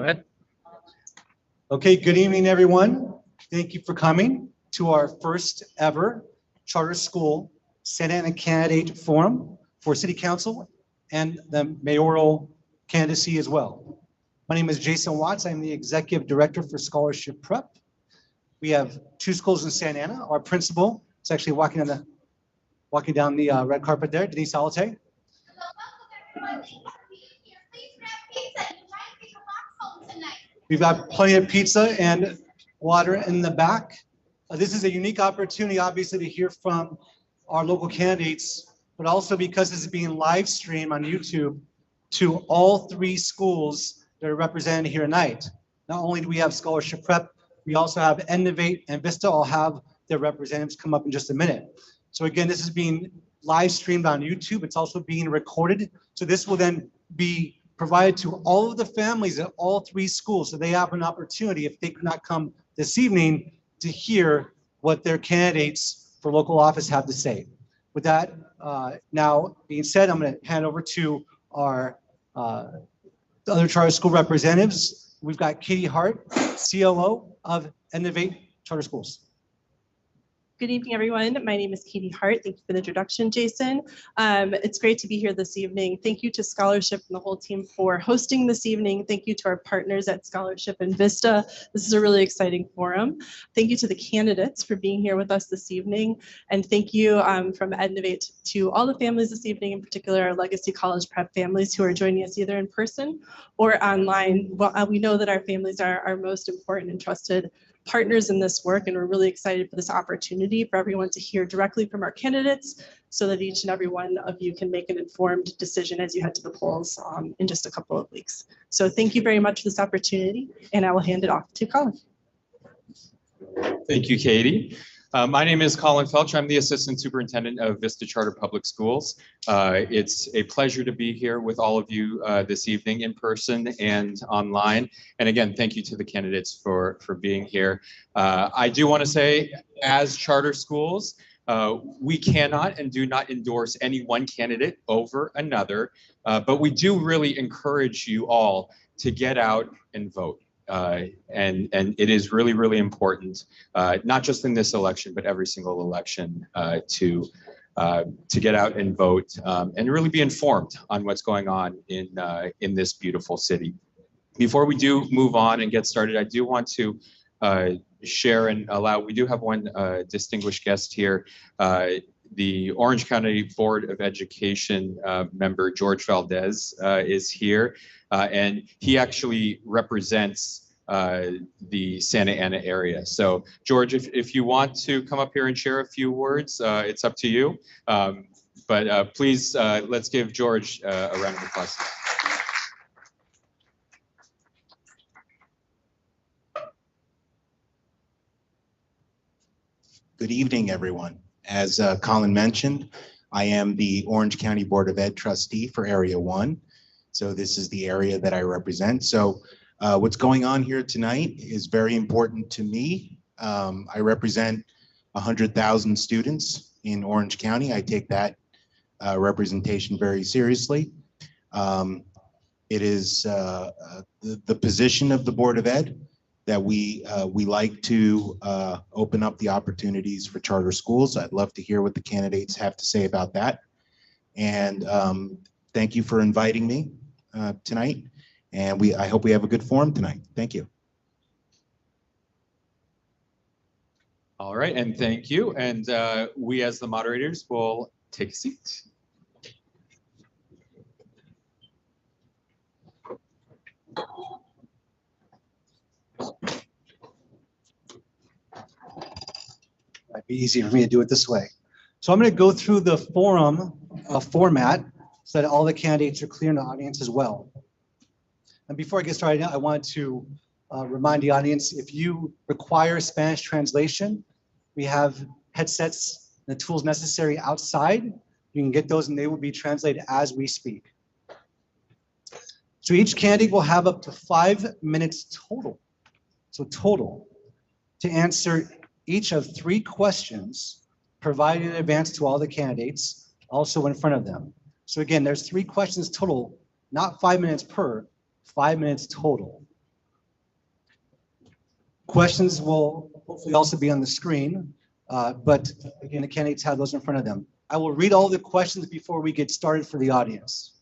Go ahead. Okay, good evening, everyone. Thank you for coming to our first ever charter school Santa Ana Candidate Forum for City Council and the mayoral candidacy as well. My name is Jason Watts. I'm the Executive Director for Scholarship Prep. We have two schools in Santa Ana. Our principal is actually walking down the red carpet there, Denise Alate. We've got plenty of pizza and water in the back. This is a unique opportunity, obviously, to hear from our local candidates, but also because this is being live streamed on YouTube to all three schools that are represented here tonight. Not only do we have Scholarship Prep, we also have Innovate and Vista. I'll have their representatives come up in just a minute. So again, this is being live streamed on YouTube. It's also being recorded. So this will then be provided to all of the families at all three schools, so they have an opportunity, if they could not come this evening, to hear what their candidates for local office have to say. With that now being said, I'm going to hand over to our other charter school representatives. We've got Katie Hart, COO of Innovate Charter Schools. Good evening, everyone. My name is Katie Hart. Thank you for the introduction, Jason. It's great to be here this evening. Thank you to Scholarship and the whole team for hosting this evening. Thank you to our partners at Scholarship and Vista. This is a really exciting forum. Thank you to the candidates for being here with us this evening. And thank you from Innovate to all the families this evening, in particular our Legacy College Prep families who are joining us either in person or online. Well, we know that our families are our most important and trusted partners in this work, and we're really excited for this opportunity for everyone to hear directly from our candidates so that each and every one of you can make an informed decision as you head to the polls in just a couple of weeks. So thank you very much for this opportunity, and I will hand it off to Colin. Thank you, Katie. My name is Colin Felch. I'm the Assistant Superintendent of Vista Charter Public Schools. It's a pleasure to be here with all of you this evening in person and online. And again, thank you to the candidates for being here. I do want to say, as charter schools, we cannot and do not endorse any one candidate over another, but we do really encourage you all to get out and vote. And it is really, really important, not just in this election, but every single election, to get out and vote and really be informed on what's going on in this beautiful city. Before we do move on and get started, I do want to share and allow, we do have one distinguished guest here. The Orange County Board of Education member, George Valdez, is here. And he actually represents the Santa Ana area. So George, if you want to come up here and share a few words, it's up to you. But please, let's give George a round of applause. Good evening, everyone. As Colin mentioned, I am the Orange County Board of Ed trustee for Area 1. So this is the area that I represent. So what's going on here tonight is very important to me. I represent 100,000 students in Orange County. I take that representation very seriously. It is the position of the Board of Ed that we like to open up the opportunities for charter schools. I'd love to hear what the candidates have to say about that. And thank you for inviting me tonight. And I hope we have a good forum tonight. Thank you. All right, and thank you. And we as the moderators will take a seat. Might be easier for me to do it this way. So I'm going to go through the forum format so that all the candidates are clear in the audience as well. And before I get started, I want to remind the audience, if you require Spanish translation, we have headsets and the tools necessary outside. You can get those and they will be translated as we speak. So each candidate will have up to 5 minutes total. So total to answer each of 3 questions provided in advance to all the candidates, also in front of them. So again, there's 3 questions total, not 5 minutes per, 5 minutes total. Questions will hopefully also be on the screen, but again, the candidates have those in front of them. I will read all the questions before we get started for the audience.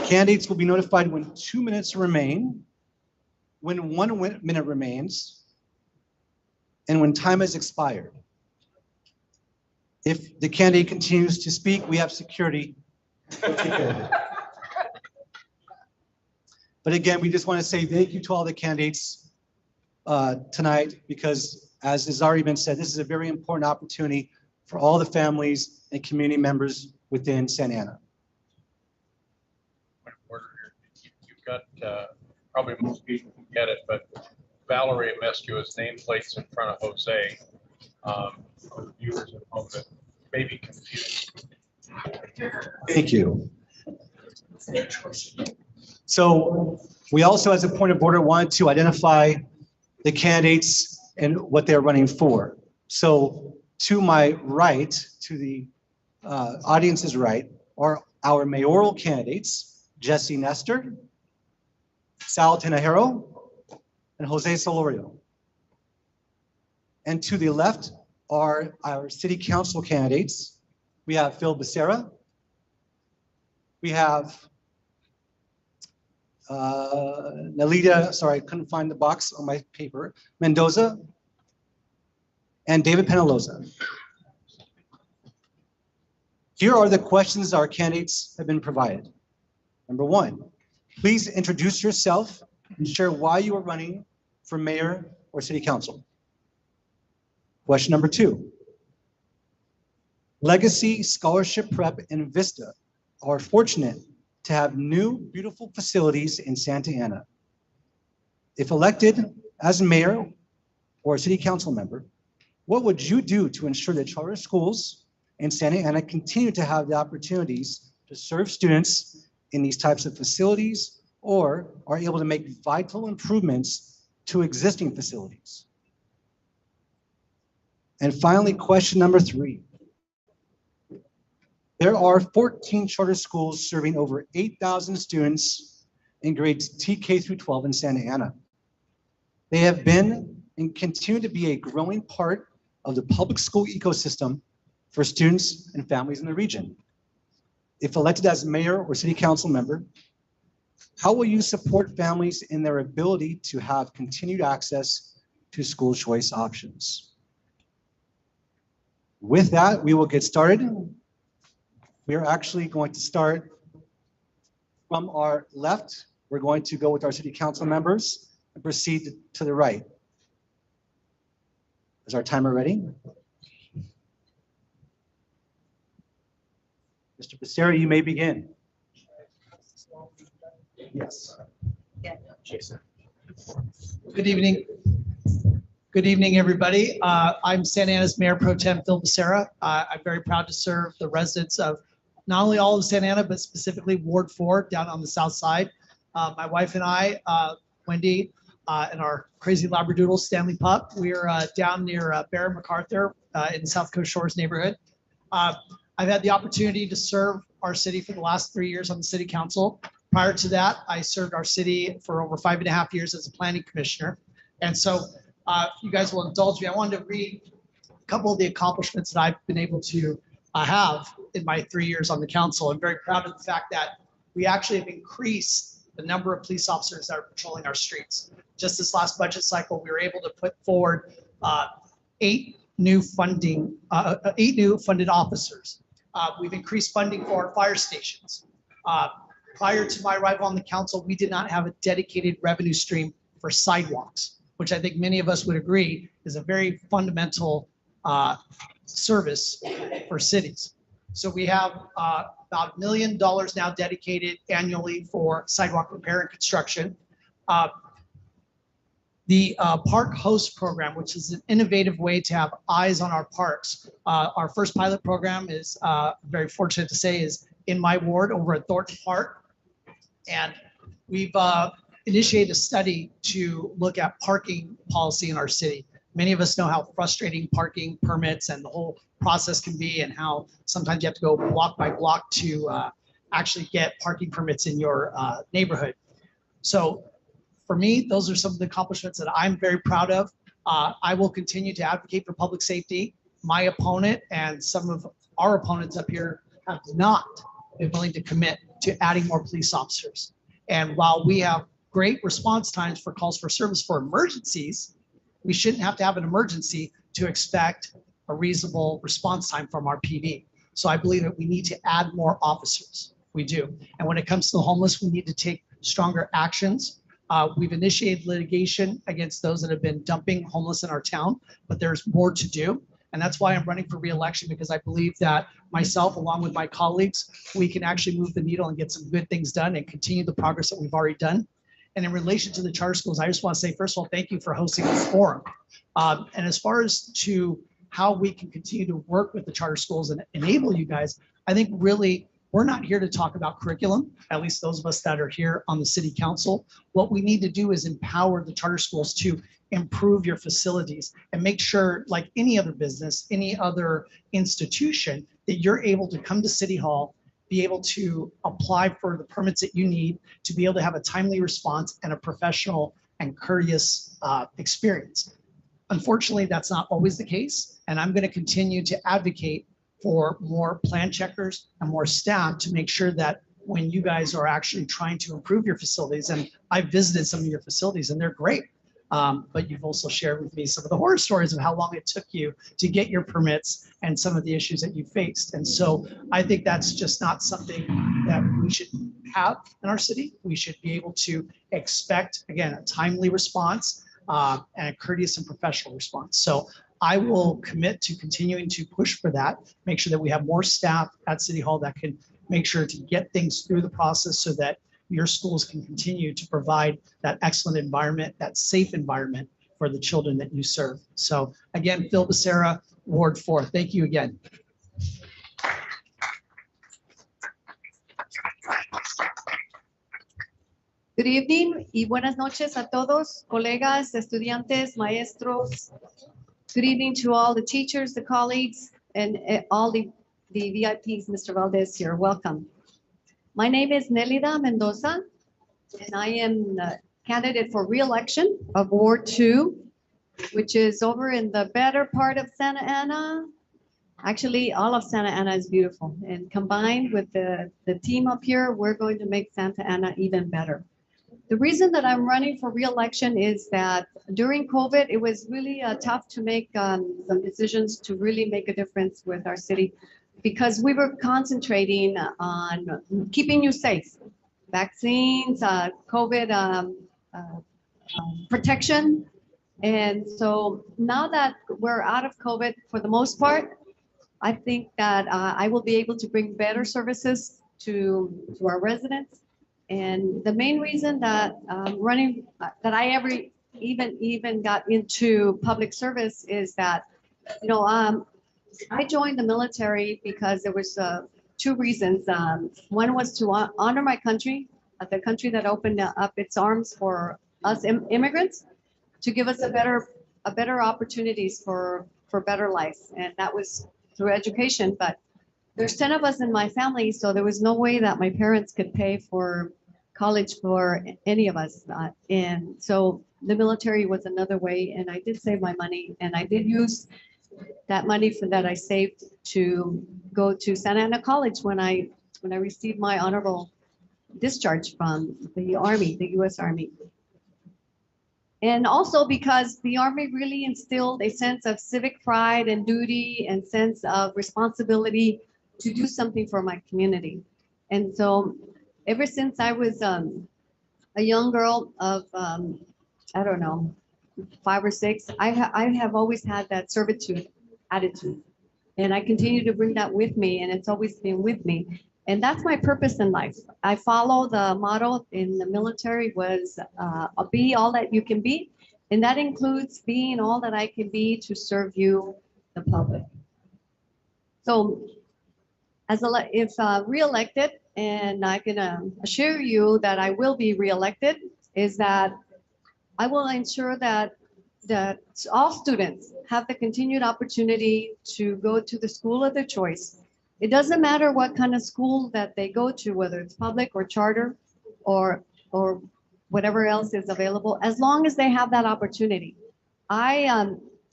Candidates will be notified when 2 minutes remain, when 1 minute remains, and when time has expired. If the candidate continues to speak, we have security. But again, we just want to say thank you to all the candidates tonight, because as has already been said, this is a very important opportunity for all the families and community members within Santa Ana. You've got, probably most people can get it, but Valerie Mescua's nameplates in front of Jose. For the viewers at home that may be confused. Thank you. So we also, as a point of order, wanted to identify the candidates and what they're running for. So to my right, to the audience's right, are our mayoral candidates, Jesse Nestor, Sal Tinajero, and Jose Solorio. And to the left are our city council candidates. We have Phil Becerra. We have Nalita, sorry, I couldn't find the box on my paper, Mendoza, and David Penaloza. Here are the questions our candidates have been provided. Number one, please introduce yourself and share why you are running for mayor or city council. Question number two, Legacy, Scholarship Prep, and Vista are fortunate to have new, beautiful facilities in Santa Ana. If elected as mayor or city council member, what would you do to ensure that charter schools in Santa Ana continue to have the opportunities to serve students in these types of facilities, or are able to make vital improvements to existing facilities? And finally, question number three. There are 14 charter schools serving over 8,000 students in grades TK through 12 in Santa Ana. They have been and continue to be a growing part of the public school ecosystem for students and families in the region. If elected as mayor or city council member, how will you support families in their ability to have continued access to school choice options? With that, we will get started. We are actually going to start from our left. We're going to go with our city council members and proceed to the right. Is our timer ready? Mr. Becerra, you may begin. Yes. Jason. Good evening. Good evening, everybody. I'm Santa Ana's Mayor Pro Tem Phil Becerra. I'm very proud to serve the residents of not only all of Santa Ana, but specifically Ward 4 down on the south side. My wife and I, Wendy, and our crazy Labradoodle, Stanley Pup, we're down near Barron MacArthur in the South Coast Shores neighborhood. I've had the opportunity to serve our city for the last 3 years on the city council. Prior to that, I served our city for over 5.5 years as a planning commissioner. And so if you guys will indulge me, I wanted to read a couple of the accomplishments that I've been able to have in my 3 years on the council. I'm very proud of the fact that we actually have increased the number of police officers that are patrolling our streets. Just this last budget cycle, we were able to put forward 8 new funded officers. We've increased funding for our fire stations. Prior to my arrival on the council, we did not have a dedicated revenue stream for sidewalks, which I think many of us would agree is a very fundamental service for cities. So we have about $1 million now dedicated annually for sidewalk repair and construction. The Park Host Program, which is an innovative way to have eyes on our parks. Our first pilot program is, very fortunate to say, is in my ward over at Thornton Park. And we've initiated a study to look at parking policy in our city. Many of us know how frustrating parking permits and the whole process can be, and how sometimes you have to go block by block to actually get parking permits in your neighborhood. So for me, those are some of the accomplishments that I'm very proud of. I will continue to advocate for public safety. My opponent and some of our opponents up here have not been willing to commit to adding more police officers. And while we have great response times for calls for service for emergencies, we shouldn't have to have an emergency to expect a reasonable response time from our PD. So I believe that we need to add more officers. We do. And when it comes to the homeless, we need to take stronger actions. We've initiated litigation against those that have been dumping homeless in our town, but there's more to do. And that's why I'm running for re-election, because I believe that myself, along with my colleagues, we can actually move the needle and get some good things done and continue the progress that we've already done. And in relation to the charter schools, I just want to say, first of all, thank you for hosting this forum. And as far as to how we can continue to work with the charter schools and enable you guys, I think really we're not here to talk about curriculum, at least those of us that are here on the city council. What we need to do is empower the charter schools to improve your facilities and make sure, like any other business, any other institution, that you're able to come to City Hall, be able to apply for the permits that you need to be able to have a timely response and a professional and courteous experience. Unfortunately, that's not always the case. And I'm going to continue to advocate for more plan checkers and more staff to make sure that when you guys are actually trying to improve your facilities, and I've visited some of your facilities and they're great, but you've also shared with me some of the horror stories of how long it took you to get your permits and some of the issues that you faced. And so I think that's just not something that we should have in our city. We should be able to expect, again, a timely response and a courteous and professional response. So I will commit to continuing to push for that, make sure that we have more staff at City Hall that can make sure to get things through the process so that your schools can continue to provide that excellent environment, that safe environment for the children that you serve. So again, Phil Becerra, Ward 4, thank you again. Good evening y buenas noches a todos, colegas, estudiantes, maestros. Good evening to all the teachers, the colleagues, and all the VIPs. Mr. Valdez here, welcome. My name is Nelida Mendoza, and I am the candidate for re-election of Ward 2, which is over in the better part of Santa Ana. Actually, all of Santa Ana is beautiful, and combined with the team up here, we're going to make Santa Ana even better. The reason that I'm running for re-election is that during COVID, it was really tough to make some decisions to really make a difference with our city, because we were concentrating on keeping you safe, vaccines, COVID protection. And so now that we're out of COVID for the most part, I think that I will be able to bring better services to our residents. And the main reason that running, that I ever even got into public service is that, you know, I joined the military because there was 2 reasons. One was to honor my country, the country that opened up its arms for us immigrants, to give us a better opportunities for better life, and that was through education. But there's 10 of us in my family, so there was no way that my parents could pay for college for any of us. And so the military was another way, and I did save my money, and I did use that money that I saved to go to Santa Ana College when I received my honorable discharge from the Army, the U.S. Army. And also because the Army really instilled a sense of civic pride and duty and sense of responsibility to do something for my community. And so ever since I was a young girl of, I don't know, 5 or 6, I have always had that servitude attitude. And I continue to bring that with me, and it's always been with me. And that's my purpose in life. I follow the motto in the military was be all that you can be. And that includes being all that I can be to serve you, the public. So if re-elected, and I can assure you that I will be re-elected, is that I will ensure that all students have the continued opportunity to go to the school of their choice. It doesn't matter what kind of school that they go to, whether it's public or charter or whatever else is available, as long as they have that opportunity.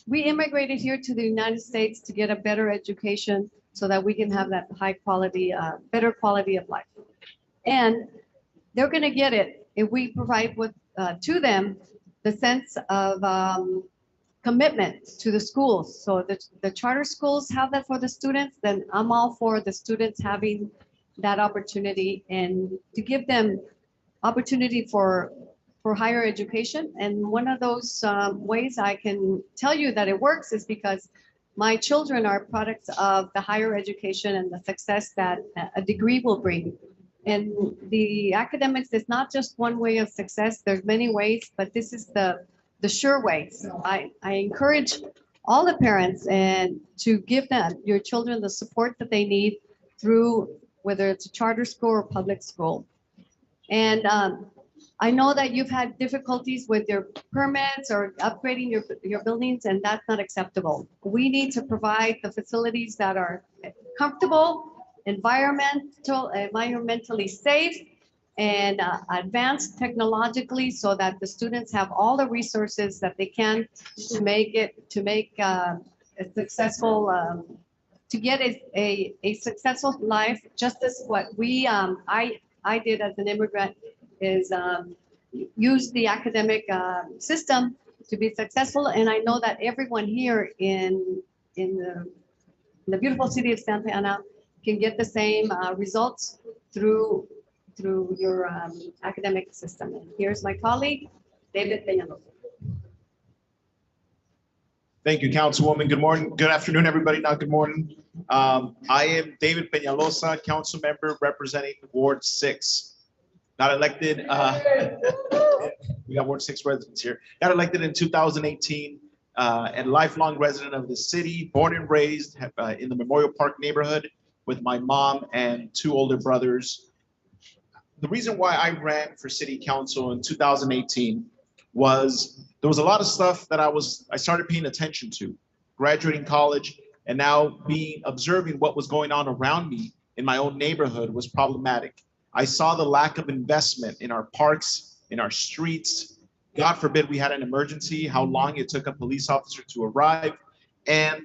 We immigrated here to the United States to get a better education so that we can have that high quality, better quality of life. And they're going to get it if we provide to them the sense of commitment to the schools. So the charter schools have that for the students, then I'm all for the students having that opportunity and to give them opportunity for higher education. And one of those ways I can tell you that it works is because my children are products of the higher education and the success that a degree will bring. And the academics is not just one way of success. There's many ways, but this is the sure way. So I encourage all the parents and to give your children the support that they need through whether it's a charter school or public school. And I know that you've had difficulties with your permits or upgrading your buildings, and that's not acceptable. We need to provide the facilities that are comfortable, environmentally safe, and advanced technologically so that the students have all the resources that they can to make a successful, to get a successful life, just as what I did as an immigrant is use the academic system to be successful. And I know that everyone here in the beautiful city of Santa Ana can get the same results through your academic system. And here's my colleague, David Peñalosa. Thank you, Councilwoman. Good morning. Good afternoon, everybody. Not good morning. I am David Peñalosa, council member representing Ward 6. Got elected. We got Ward 6 residents here. Got elected in 2018 and lifelong resident of the city, born and raised in the Memorial Park neighborhood with my mom and 2 older brothers. The reason why I ran for city council in 2018 was there was a lot of stuff that I started paying attention to, graduating college, and now observing what was going on around me in my own neighborhood was problematic. I saw the lack of investment in our parks, in our streets. God forbid we had an emergency, how long it took a police officer to arrive. And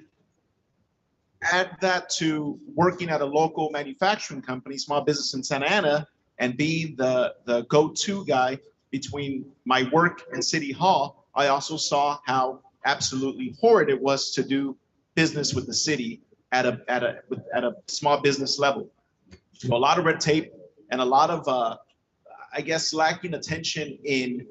add that to working at a local manufacturing company, small business in Santa Ana, and being the go-to guy between my work and City Hall, I also saw how absolutely horrid it was to do business with the city at a small business level. So a lot of red tape and a lot of, I guess, lacking attention in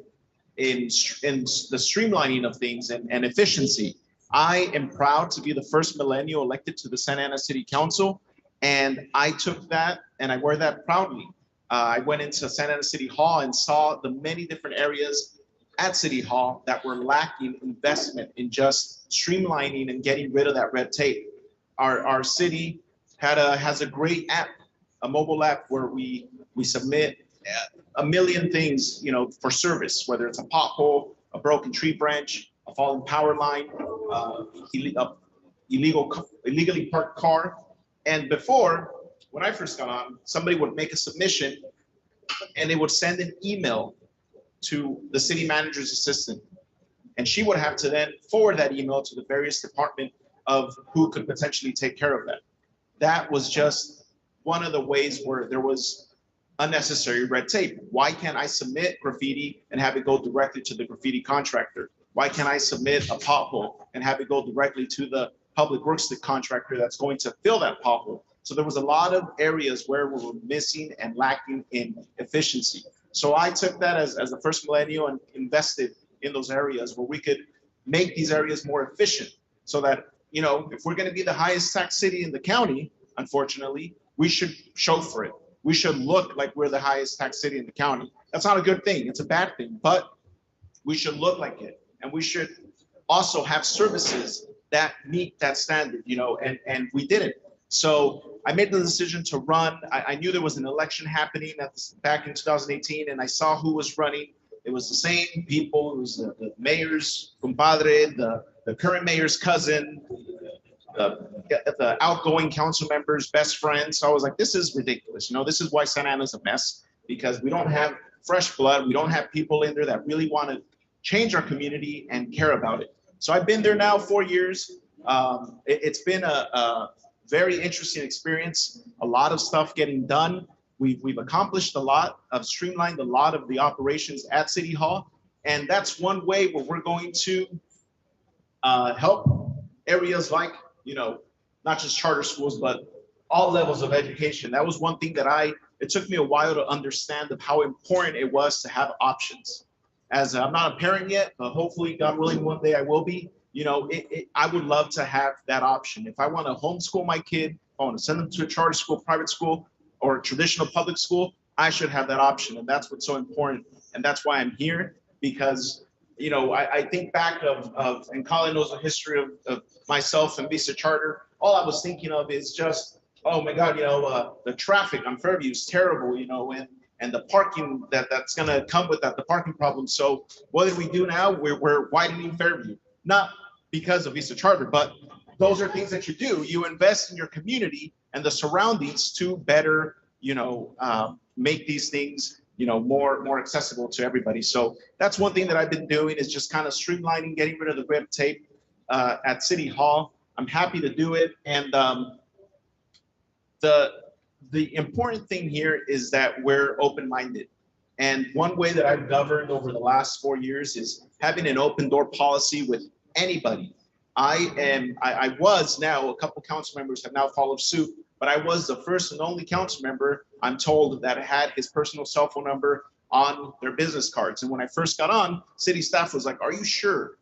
the streamlining of things and efficiency. I am proud to be the first millennial elected to the Santa Ana City Council, and I took that and I wear that proudly. I went into Santa Ana City Hall and saw the many different areas at City Hall that were lacking investment in just streamlining and getting rid of that red tape. Our city has a great app, a mobile app where we submit a million things, for service, whether it's a pothole, a broken tree branch, a fallen power line, illegally parked car. And before, when I first got on, somebody would make a submission and they would send an email to the city manager's assistant. And she would have to then forward that email to the various department of who could potentially take care of that. That was just one of the ways where there was unnecessary red tape. Why can't I submit graffiti and have it go directly to the graffiti contractor? Why can't I submit a pothole and have it go directly to the public works contractor that's going to fill that pothole? So there was a lot of areas where we were missing and lacking in efficiency. So I took that as the first millennial and invested in those areas where we could make these areas more efficient so that, if we're going to be the highest tax city in the county, unfortunately, we should show for it. We should look like we're the highest tax city in the county. That's not a good thing. It's a bad thing, but we should look like it. And we should also have services that meet that standard, and we didn't. So I made the decision to run. I knew there was an election happening back in 2018, and I saw who was running. It was the same people. It was the mayor's compadre, the current mayor's cousin, the outgoing council member's best friend. So I was like, this is ridiculous. This is why Santa Ana's a mess, because we don't have fresh blood. We don't have people in there that really want to change our community and care about it. So I've been there now 4 years. It's been a very interesting experience. A lot of stuff getting done. We've accomplished a lot, of streamlined a lot of the operations at City Hall. And that's one way where we're going to help areas like, not just charter schools, but all levels of education. That was one thing that it took me a while to understand of how important it was to have options. As I'm not a parent yet, but hopefully, God willing, one day I will be. I would love to have that option. If I want to homeschool my kid, if I want to send them to a charter school, private school, or a traditional public school, I should have that option. And that's what's so important. And that's why I'm here, because, I think back and Colin knows the history of myself and Vista Charter. All I was thinking of is just, oh my God, the traffic on Fairview is terrible, and the parking that's going to come with that, the parking problem. So what did we do now? We're widening Fairview, not because of Vista Charter, but those are things that you do. You invest in your community and the surroundings to better, make these things, more accessible to everybody. So that's one thing that I've been doing, is just kind of streamlining, getting rid of the red tape at City Hall. I'm happy to do it. And the important thing here is that we're open-minded. And one way that I've governed over the last 4 years is having an open door policy with anybody. I was now, a couple council members have now followed suit, but I was the first and only council member, I'm told, that had his personal cell phone number on their business cards. And when I first got on, city staff was like, are you sure?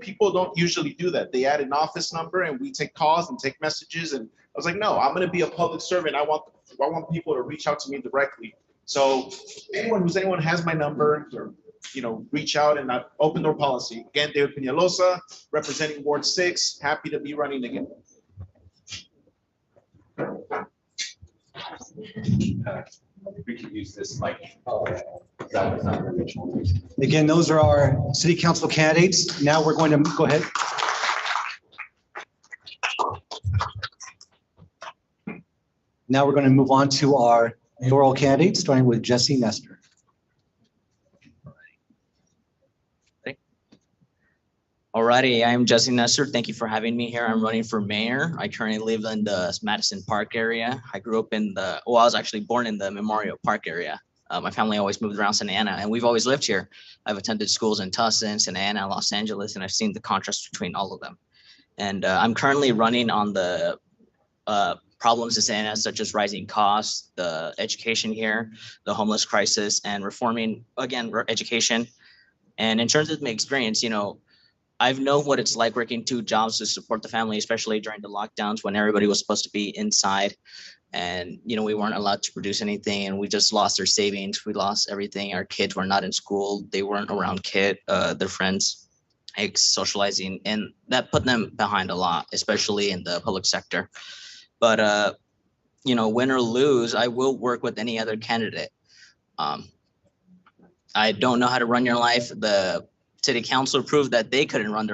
People don't usually do that. They add an office number and we take calls and take messages. And I was like, no, I'm going to be a public servant. I want people to reach out to me directly. So anyone has my number, or reach out, and open door policy. Again, David Peñalosa, representing Ward 6, happy to be running again. We could use this mic. Again, those are our city council candidates. Now we're going to go ahead. Now we're going to move on to our mayoral candidates, starting with Jesse Nestor. Alrighty, I'm Jesse Nestor. Thank you for having me here. I'm running for mayor. I currently live in the Madison Park area. I grew up I was actually born in the Memorial Park area. My family always moved around Santa Ana, and we've always lived here. I've attended schools in Tustin, Santa Ana, Los Angeles, and I've seen the contrast between all of them. And I'm currently running on the problems in Santa Ana, such as rising costs, the education here, the homeless crisis, and reforming, again, education. And in terms of my experience, I know what it's like working 2 jobs to support the family, especially during the lockdowns when everybody was supposed to be inside. And, we weren't allowed to produce anything, and we just lost our savings. We lost everything. Our kids were not in school. They weren't around their friends, socializing, and that put them behind a lot, especially in the public sector. But, win or lose, I will work with any other candidate. I don't know how to run your life. The city council proved that they couldn't run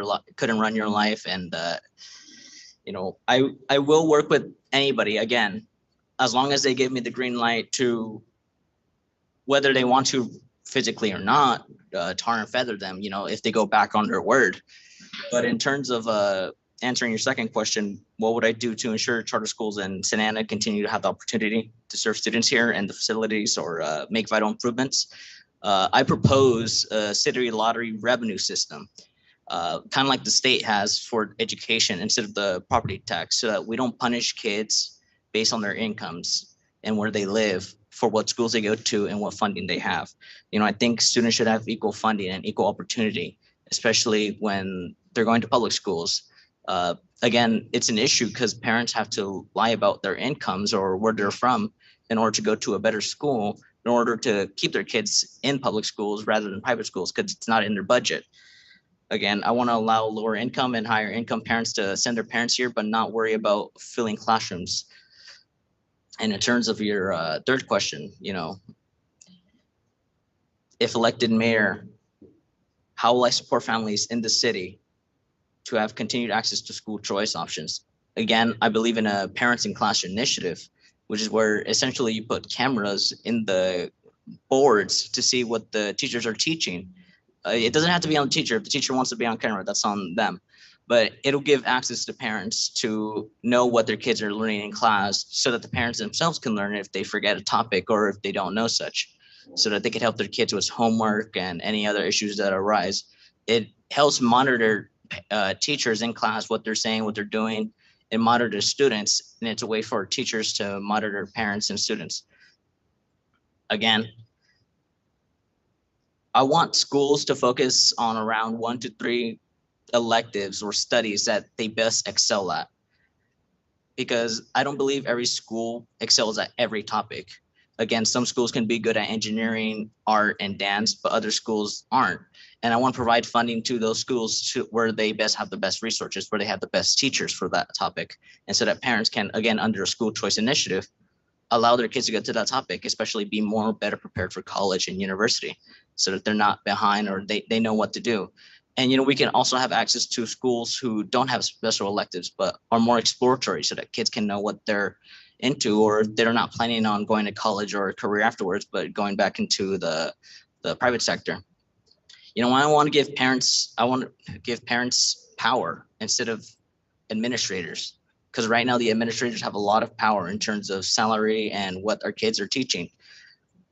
your life, and I will work with anybody, again, as long as they give me the green light to, whether they want to physically or not, tar and feather them, if they go back on their word. But in terms of answering your second question, what would I do to ensure charter schools in Santa Ana continue to have the opportunity to serve students here and the facilities, or make vital improvements? I propose a city lottery revenue system, kind of like the state has for education, instead of the property tax, so that we don't punish kids based on their incomes and where they live for what schools they go to and what funding they have. I think students should have equal funding and equal opportunity, especially when they're going to public schools. Again, it's an issue because parents have to lie about their incomes or where they're from in order to go to a better school, in order to keep their kids in public schools rather than private schools, because it's not in their budget. Again, I want to allow lower income and higher income parents to send their parents here, but not worry about filling classrooms. And in terms of your third question, if elected mayor, how will I support families in the city to have continued access to school choice options? Again, I believe in a parents in class initiative, which is where essentially you put cameras in the boards to see what the teachers are teaching. It doesn't have to be on the teacher. If the teacher wants to be on camera, that's on them. But it'll give access to parents to know what their kids are learning in class so that the parents themselves can learn if they forget a topic or if they don't know such, so that they can help their kids with homework and any other issues that arise. It helps monitor teachers in class, what they're saying, what they're doing, and monitor students. And it's a way for teachers to monitor parents and students. Again, I want schools to focus on around 1 to 3 electives or studies that they best excel at, because I don't believe every school excels at every topic. Again, some schools can be good at engineering, art, and dance, but other schools aren't. And I want to provide funding to those schools where they best have the best resources, where they have the best teachers for that topic. And so that parents can, again, under a school choice initiative, allow their kids to get to that topic, especially be better prepared for college and university, so that they're not behind or they know what to do. And, we can also have access to schools who don't have special electives, but are more exploratory, so that kids can know what they're into, or they're not planning on going to college or a career afterwards, but going back into the private sector. I want to give parents power instead of administrators, because right now the administrators have a lot of power in terms of salary and what our kids are teaching,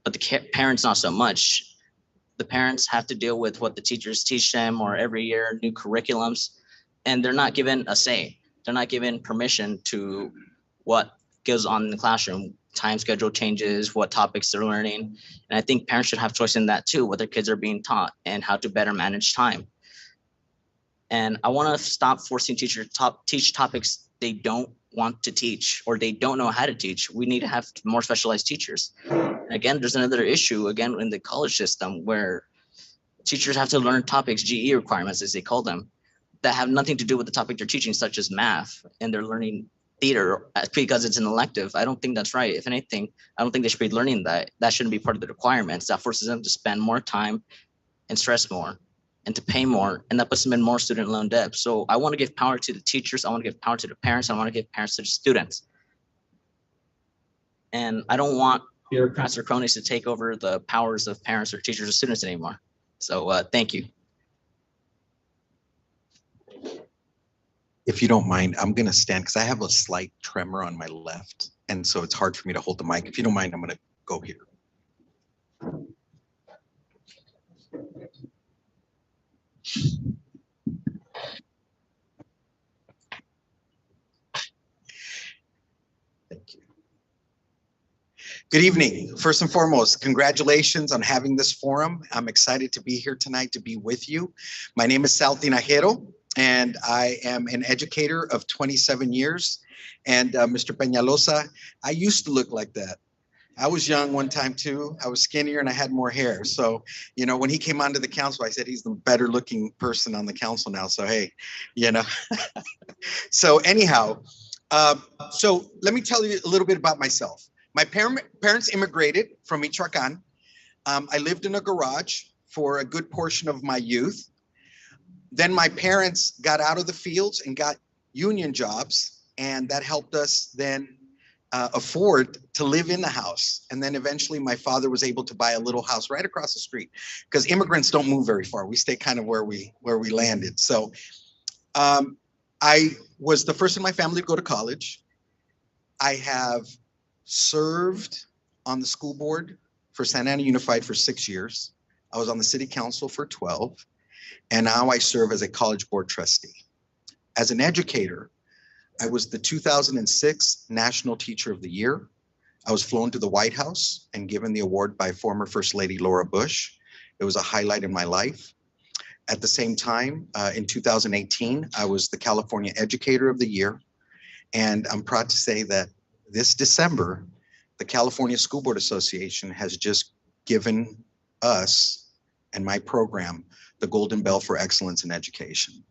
but the parents not so much. The parents have to deal with what the teachers teach them, or every year new curriculums, and they're not given a say. They're not given permission to what goes on in the classroom, time schedule changes, what topics they're learning. And I think parents should have choice in that too, what their kids are being taught and how to better manage time. And I want to stop forcing teachers to teach topics they don't want to teach or they don't know how to teach. We need to have more specialized teachers. Again, there's another issue again in the college system where teachers have to learn topics, GE requirements as they call them, that have nothing to do with the topic they're teaching, such as math, and they're learning theater because it's an elective. I don't think that's right. If anything, I don't think they should be learning that. That shouldn't be part of the requirements. That forces them to spend more time and stress more and to pay more, and that puts them in more student loan debt. So I want to give power to the teachers. I want to give power to the parents. I want to give parents to the students. And I don't want bureaucrats or cronies to take over the powers of parents or teachers or students anymore. So thank you. If you don't mind, I'm going to stand because I have a slight tremor on my left. And so it's hard for me to hold the mic. If you don't mind, I'm going to go here. Thank you. Good evening. First and foremost, congratulations on having this forum. I'm excited to be here tonight to be with you. My name is Sal Tinajero, and I am an educator of 27 years. And Mr. Peñalosa, I used to look like that. I was young one time too. I was skinnier and I had more hair. So, when he came onto the council, I said, he's the better looking person on the council now. So, hey, So anyhow, so let me tell you a little bit about myself. My parents immigrated from Michoacan. I lived in a garage for a good portion of my youth. Then my parents got out of the fields and got union jobs, and that helped us then afford to live in the house. And then eventually my father was able to buy a little house right across the street, because immigrants don't move very far. We stay kind of where we landed. So I was the first in my family to go to college. I have served on the school board for Santa Ana Unified for 6 years. I was on the city council for 12. And now I serve as a college board trustee. As an educator, I was the 2006 National Teacher of the Year. I was flown to the White House and given the award by former First Lady Laura Bush. It was a highlight in my life. At the same time, in 2018, I was the California Educator of the Year. And I'm proud to say that this December, the California School Board Association has just given us and my program the Golden Bell for Excellence in Education.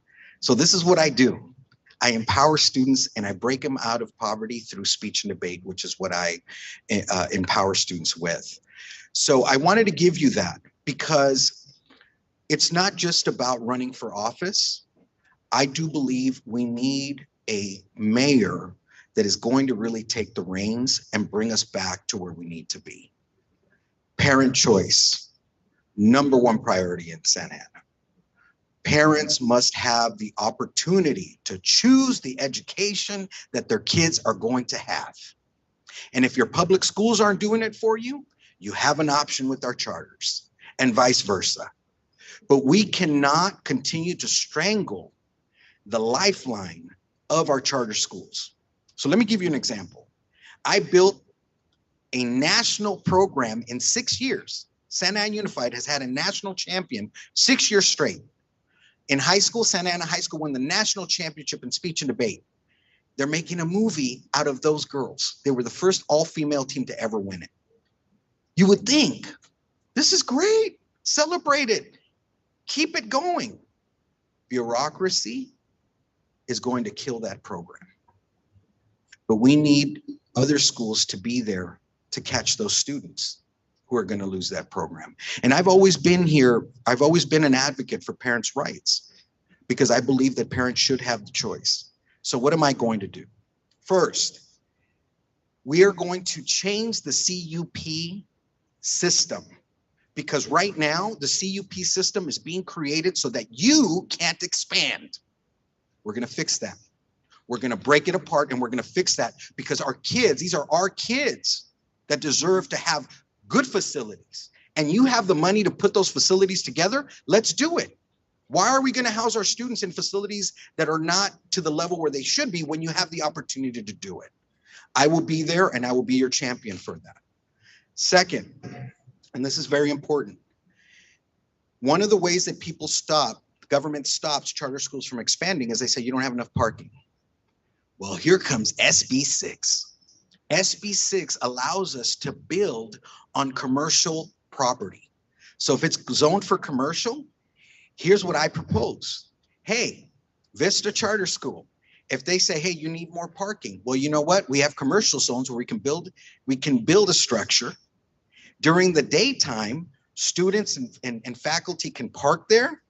So this is what I do. I empower students and I break them out of poverty through speech and debate, which is what I empower students with. So I wanted to give you that because it's not just about running for office. I do believe we need a mayor that is going to really take the reins and bring us back to where we need to be. Parent choice, #1 priority in Santa Ana. Parents must have the opportunity to choose the education that their kids are going to have. And if your public schools aren't doing it for you, you have an option with our charters, and vice versa. But we cannot continue to strangle the lifeline of our charter schools. So let me give you an example. I built a national program in 6 years. Santa Ana Unified has had a national champion 6 years straight. In high school, Santa Ana High School won the national championship in speech and debate. They're making a movie out of those girls. They were the first all-female team to ever win it. You would think, this is great, celebrate it, keep it going. Bureaucracy is going to kill that program. But we need other schools to be there to catch those students who are going to lose that program. And I've always been an advocate for parents' rights because I believe that parents should have the choice. So what am I going to do? First, we are going to change the CUP system because right now the CUP system is being created so that you can't expand. We're going to fix that. We're going to break it apart and we're going to fix that because our kids, these are our kids that deserve to have good facilities. And you have the money to put those facilities together. Let's do it. Why are we going to house our students in facilities that are not to the level where they should be when you have the opportunity to do it? I will be there and I will be your champion for that. Second, and this is very important, one of the ways that government stops charter schools from expanding is they say you don't have enough parking. Well, here comes SB 6. SB 6 allows us to build on commercial property. So if it's zoned for commercial, here's what I propose. Hey, Vista Charter School, if they say, hey, you need more parking, well, you know what? We have commercial zones where we can build a structure. During the daytime, students and faculty can park there.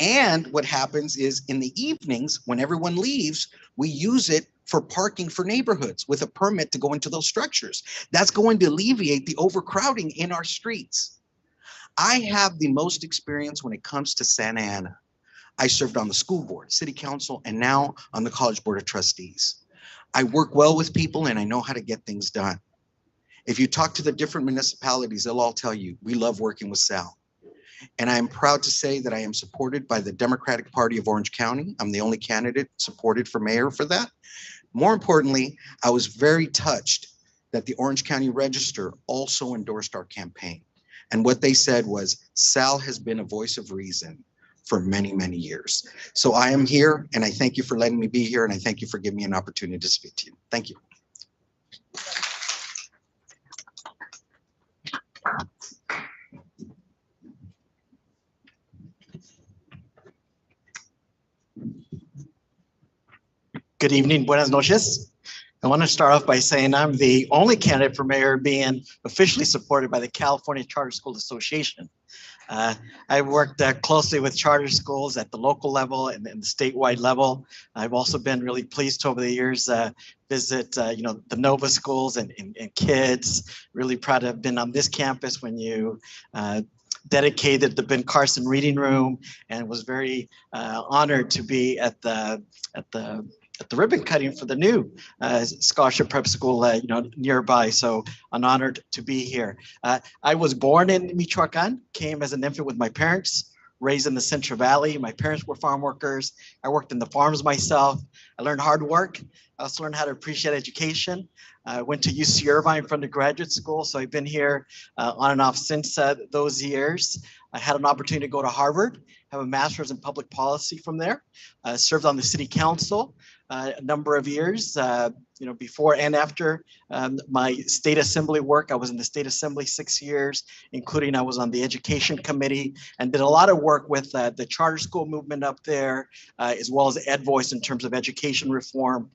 And what happens is in the evenings, when everyone leaves, we use it for parking for neighborhoods with a permit to go into those structures. That's going to alleviate the overcrowding in our streets. I have the most experience when it comes to Santa Ana. I served on the school board, city council, and now on the College Board of Trustees. I work well with people and I know how to get things done. If you talk to the different municipalities, they'll all tell you, we love working with Sal. And I am proud to say that I am supported by the Democratic Party of Orange County. I'm the only candidate supported for mayor for that. More importantly, I was very touched that the Orange County Register also endorsed our campaign. And what they said was, Sal has been a voice of reason for many, many years. So I am here and I thank you for letting me be here and I thank you for giving me an opportunity to speak to you. Thank you. Good evening, buenas noches. I want to start off by saying I'm the only candidate for mayor being officially supported by the California Charter School Association. I worked closely with charter schools at the local level and the statewide level. I've also been really pleased to over the years visit the Nova schools and kids. Really proud to have been on this campus when you dedicated the Ben Carson Reading Room and was very honored to be at the ribbon cutting for the new scholarship prep school, nearby. So I'm honored to be here. I was born in Michoacan, came as an infant with my parents, raised in the Central Valley. My parents were farm workers. I worked in the farms myself. I learned hard work. I also learned how to appreciate education. I went to UC Irvine from the graduate school. So I've been here on and off since those years. I had an opportunity to go to Harvard, have a master's in public policy from there. Served on the city council a number of years, before and after my state assembly work. I was in the state assembly 6 years, including I was on the education committee and did a lot of work with the charter school movement up there, as well as EdVoice in terms of education reform.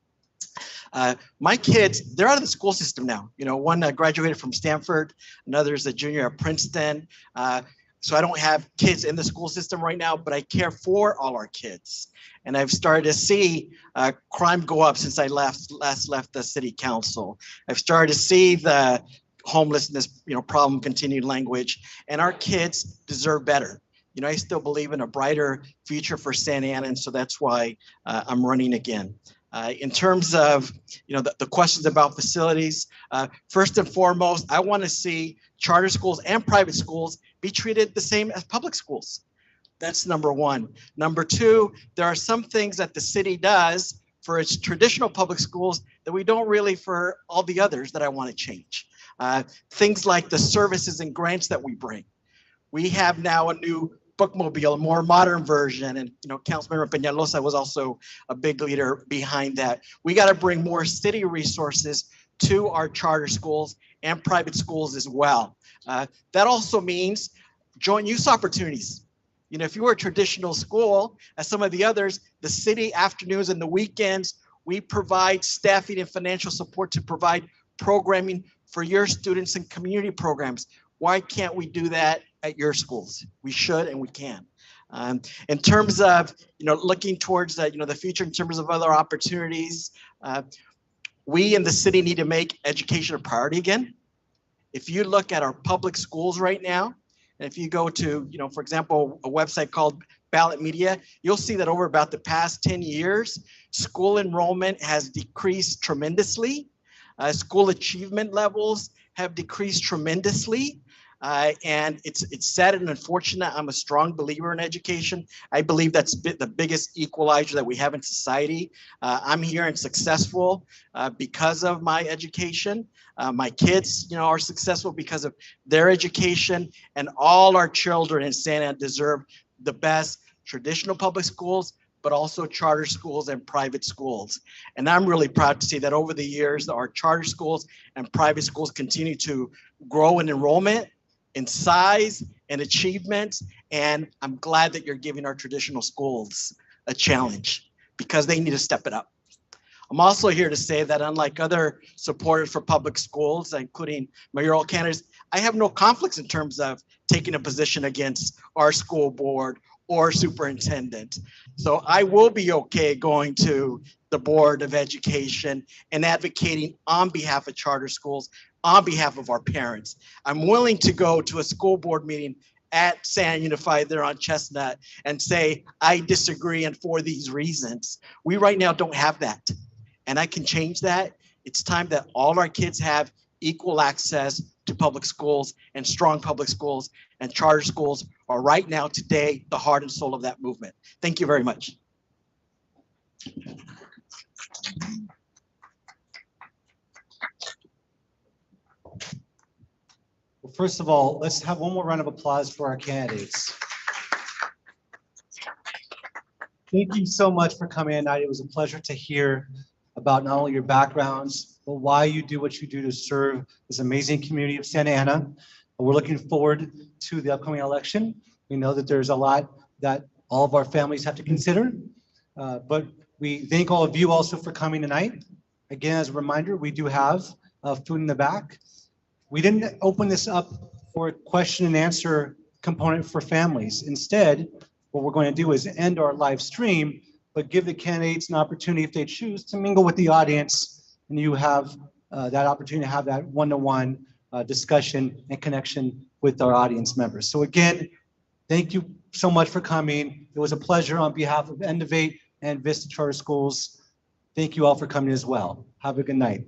My kids, they're out of the school system now. One graduated from Stanford, another is a junior at Princeton. So I don't have kids in the school system right now, but I care for all our kids. And I've started to see crime go up since I last left the city council. I've started to see the homelessness, problem continued language, and our kids deserve better. I still believe in a brighter future for Santa Ana, and so that's why I'm running again. In terms of, the questions about facilities, first and foremost, I want to see charter schools and private schools be treated the same as public schools. That's number one. Number two, there are some things that the city does for its traditional public schools that we don't really for all the others that I want to change. Things like the services and grants that we bring. We have now a new bookmobile, a more modern version, and Councilmember Peñalosa was also a big leader behind that. We got to bring more city resources to our charter schools and private schools as well. That also means joint use opportunities. If you were a traditional school, as some of the others, the city afternoons and the weekends, we provide staffing and financial support to provide programming for your students and community programs. Why can't we do that at your schools? We should and we can. In terms of looking towards the future, in terms of other opportunities, we in the city need to make education a priority again. If you look at our public schools right now, and if you go to, for example, a website called Ballot Media, you'll see that over about the past 10 years, school enrollment has decreased tremendously. School achievement levels have decreased tremendously. And it's sad and unfortunate. I'm a strong believer in education. I believe that's the biggest equalizer that we have in society. I'm here and successful because of my education. My kids, are successful because of their education, and all our children in Santa Ana deserve the best traditional public schools, but also charter schools and private schools. And I'm really proud to see that over the years, our charter schools and private schools continue to grow in enrollment, in size and achievements. And I'm glad that you're giving our traditional schools a challenge because they need to step it up. I'm also here to say that unlike other supporters for public schools, including mayoral candidates, I have no conflicts in terms of taking a position against our school board or superintendent. So I will be okay going to the Board of Education and advocating on behalf of charter schools, on behalf of our parents. I'm willing to go to a school board meeting at Santa Unified there on Chestnut and say, I disagree and for these reasons. We right now don't have that. And I can change that. It's time that all our kids have equal access to public schools and strong public schools, and charter schools are right now today the heart and soul of that movement. Thank you very much. Well, first of all, let's have one more round of applause for our candidates. Thank you so much for coming in tonight. It was a pleasure to hear about not only your backgrounds, but why you do what you do to serve this amazing community of Santa Ana. We're looking forward to the upcoming election. We know that there's a lot that all of our families have to consider, but we thank all of you also for coming tonight. Again, as a reminder, we do have food in the back. We didn't open this up for a question and answer component for families. Instead, what we're going to do is end our live stream, but give the candidates an opportunity, if they choose, to mingle with the audience, and you have that opportunity to have that one-to-one discussion and connection with our audience members. So again, thank you so much for coming. It was a pleasure on behalf of Endovate and Vista Charter Schools. Thank you all for coming as well. Have a good night.